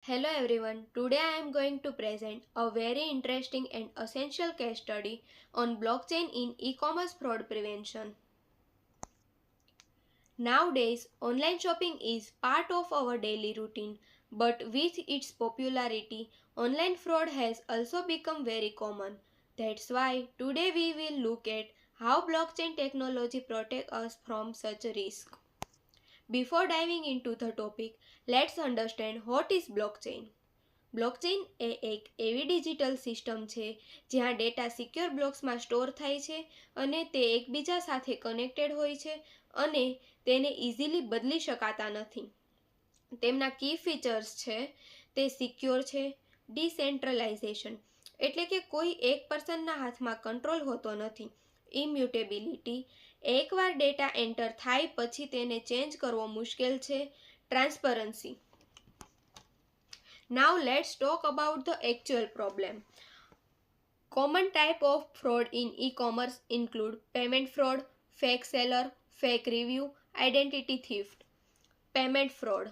Hello everyone, today I am going to present a very interesting and essential case study on blockchain in e-commerce fraud prevention. Nowadays, online shopping is part of our daily routine, but with its popularity, online fraud has also become very common. That's why today we will look at how blockchain technology protects us from such a risk. Before diving into the topic, let's understand what is blockchain. બ્લોકચેઇન એ એક એવી digital system છે જ્યાં data secure બ્લોક્સમાં store થાય છે અને તે એકબીજા સાથે કનેક્ટેડ હોય છે અને તેને ઇઝીલી બદલી શકાતા નથી. તેમના કી ફીચર્સ છે તે સિક્યોર છે, ડિસેન્ટ્રલાઇઝેશન એટલે કે કોઈ એક પર્સનના હાથમાં કંટ્રોલ હોતો નથી, ઇમ્યુટેબિલિટી એકવાર ડેટા એન્ટર થાય પછી તેને ચેન્જ કરવો મુશ્કેલ છે, transparency. Now let's talk about the actual problem. Common type of fraud in e-commerce include payment fraud, fake seller, fake review, identity theft. Payment fraud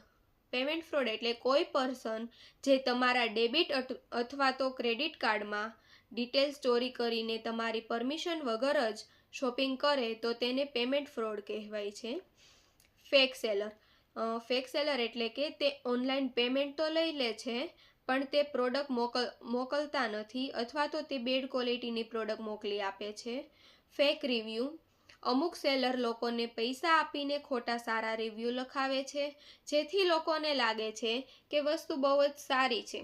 એટલે કોઈ પર્સન જે તમારા ડેબિટ અથવા તો ક્રેડિટ કાર્ડમાં ડિટેલ્સ ચોરી કરીને તમારી પરમિશન વગર જ શોપિંગ કરે તો તેને પેમેન્ટ ફ્રોડ કહેવાય છે. ફેક સેલર એટલે કે તે ઓનલાઈન પેમેન્ટ તો લઈ લે છે પણ તે પ્રોડક્ટ મોકલતા નથી અથવા તો તે બેડ ક્વોલિટીની પ્રોડક્ટ મોકલી આપે છે. ફેક રિવ્યૂ અમુક સેલર લોકોને પૈસા આપીને ખોટા સારા રિવ્યૂ લખાવે છે જેથી લોકોને લાગે છે કે વસ્તુ બહુ જ સારી છે.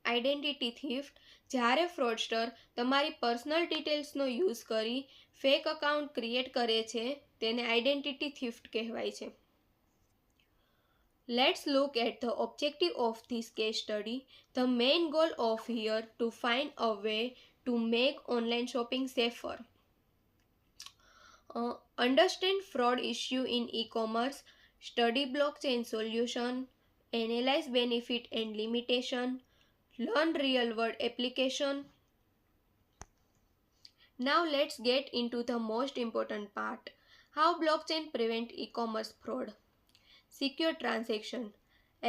આઇડેન્ટિટી થીફ્ટ જ્યારે ફ્રોડસ્ટર તમારી પર્સનલ ડિટેલ્સનો યુઝ કરી ફેક અકાઉન્ટ ક્રિએટ કરે છે તેને આઇડેન્ટિટી થીફ્ટ કહેવાય છે. Let's look at the objective of this case study. The main goal of here to find a way to make online shopping safer. Understand fraud issue in e-commerce, study blockchain solution, analyze benefit and limitation, learn real world application. Now let's get into the most important part. How blockchain prevent e-commerce fraud. Secure transaction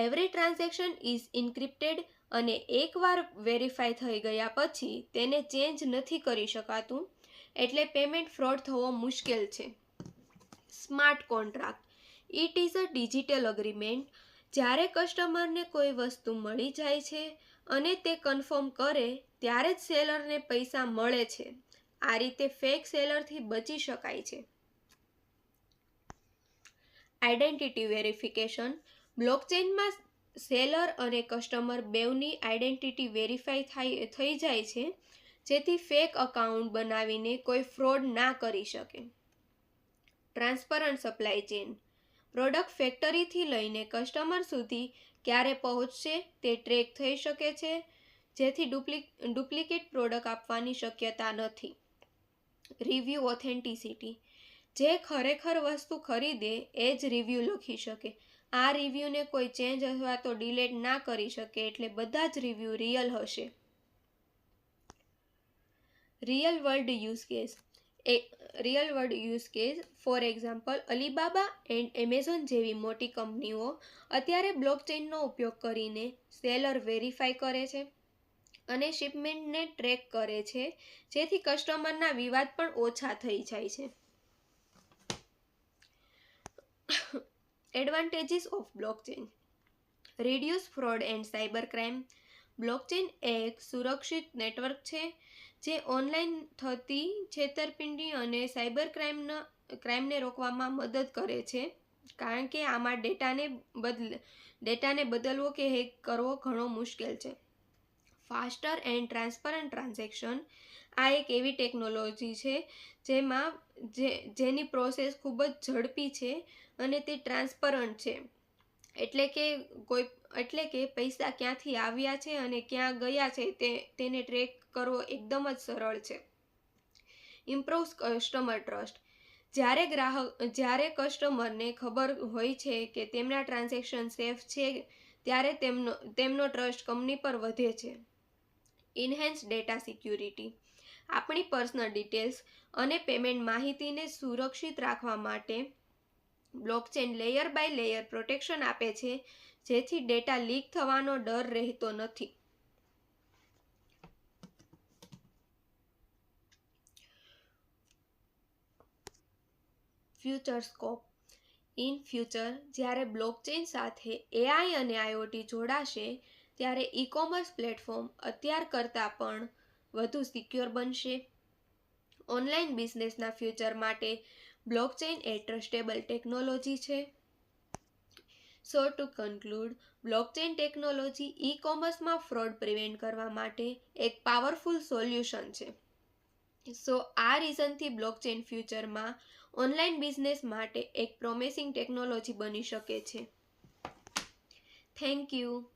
every transaction is encrypted અને એકવાર verify થઈ ગયા પછી તેને change નથી કરી શકાતું એટલે પેમેન્ટ ફ્રોડ થવો મુશ્કેલ છે. Smart contract it is a digital agreement. જ્યારે કસ્ટમરને કોઈ વસ્તુ મળી જાય છે અને તે કન્ફર્મ કરે ત્યારે જ સેલરને પૈસા મળે છે. આ રીતે ફેક સેલરથી બચી શકાય છે. આઇડેન્ટિટી વેરિફિકેશન બ્લોકચેઇનમાં સેલર અને કસ્ટમર બેવની આઇડેન્ટિટી વેરીફાઈ થઈ જાય છે જેથી ફેક અકાઉન્ટ બનાવીને કોઈ ફ્રોડ ના કરી શકે. ટ્રાન્સપરન્ટ સપ્લાય ચેઇન પ્રોડક્ટ ફેક્ટરીથી લઈને કસ્ટમર સુધી ક્યારે પહોંચશે તે ટ્રેક થઈ શકે છે જેથી ડુપ્લિકેટ પ્રોડક્ટ આપવાની શક્યતા નથી. રિવ્યૂ ઓથેન્ટિસિટી જે ખરેખર વસ્તુ ખરીદે એ જ રિવ્યૂ લખી શકે. આ રિવ્યૂને કોઈ ચેન્જ અથવા તો ડિલીટ ના કરી શકે એટલે બધા જ રિવ્યૂ રિયલ હશે. Real world use case for example Alibaba and Amazon જેવી મોટી કંપનીઓ અત્યારે બ્લોકચેઇનનો ઉપયોગ કરીને સેલર વેરીફાઈ કરે છે અને શિપમેન્ટને ટ્રેક કરે છે જેથી કસ્ટમરના વિવાદ પણ ઓછા થઈ જાય છે. Advantages of blockchain reduce fraud and cyber crime. Blockchain એક સુરક્ષિત નેટવર્ક છે જે ઓનલાઈન થતી છેતરપિંડી અને સાયબર ક્રાઇમને રોકવામાં મદદ કરે છે કારણ કે આમાં ડેટાને બદલવો કે હેક કરવો ઘણો મુશ્કેલ છે. ફાસ્ટર એન્ડ ટ્રાન્સપરન્ટ ટ્રાન્ઝેક્શન આ એક એવી ટેકનોલોજી છે જેની પ્રોસેસ ખૂબ જ ઝડપી છે અને તે ટ્રાન્સપરન્ટ છે એટલે કે પૈસા ક્યાંથી આવ્યા છે અને ક્યાં ગયા છે તેને ટ્રેક કરવો એકદમ જ સરળ છે. ઇમ્પ્રૂવ્સ કસ્ટમર ટ્રસ્ટ જ્યારે કસ્ટમરને ખબર હોય છે કે તેમના ટ્રાન્ઝેક્શન સેફ છે ત્યારે તેમનો ટ્રસ્ટ કંપની પર વધે છે. ઇન્હેન્સ ડેટા સિક્યુરિટી આપણી પર્સનલ ડિટેલ્સ અને પેમેન્ટ માહિતીને સુરક્ષિત રાખવા માટે blockchain layer by layer protection આપે છે જેથી ડેટા લીક થવાનો ડર રહેતો નથી. Future scope. ઇન ફ્યુચર જ્યારે બ્લોકચેન સાથે AI અને IoT જોડાશે ત્યારે ઈ-કોમર્સ પ્લેટફોર્મ અત્યાર કરતાં પણ વધુ સિક્યોર બનશે. ઓનલાઈન બિઝનેસના ફ્યુચર માટે બ્લોકચેન એ ટ્રસ્ટેબલ ટેકનોલોજી છે. So to conclude, blockchain technology ઈ-કોમર્સમાં ફ્રોડ પ્રિવેન્ટ કરવા માટે એક પાવરફુલ સોલ્યુશન છે. સો આ રીઝનથી બ્લોકચેન ફ્યુચરમાં ઓનલાઈન બિઝનેસ માટે એક પ્રોમિસિંગ ટેકનોલોજી બની શકે છે. Thank you.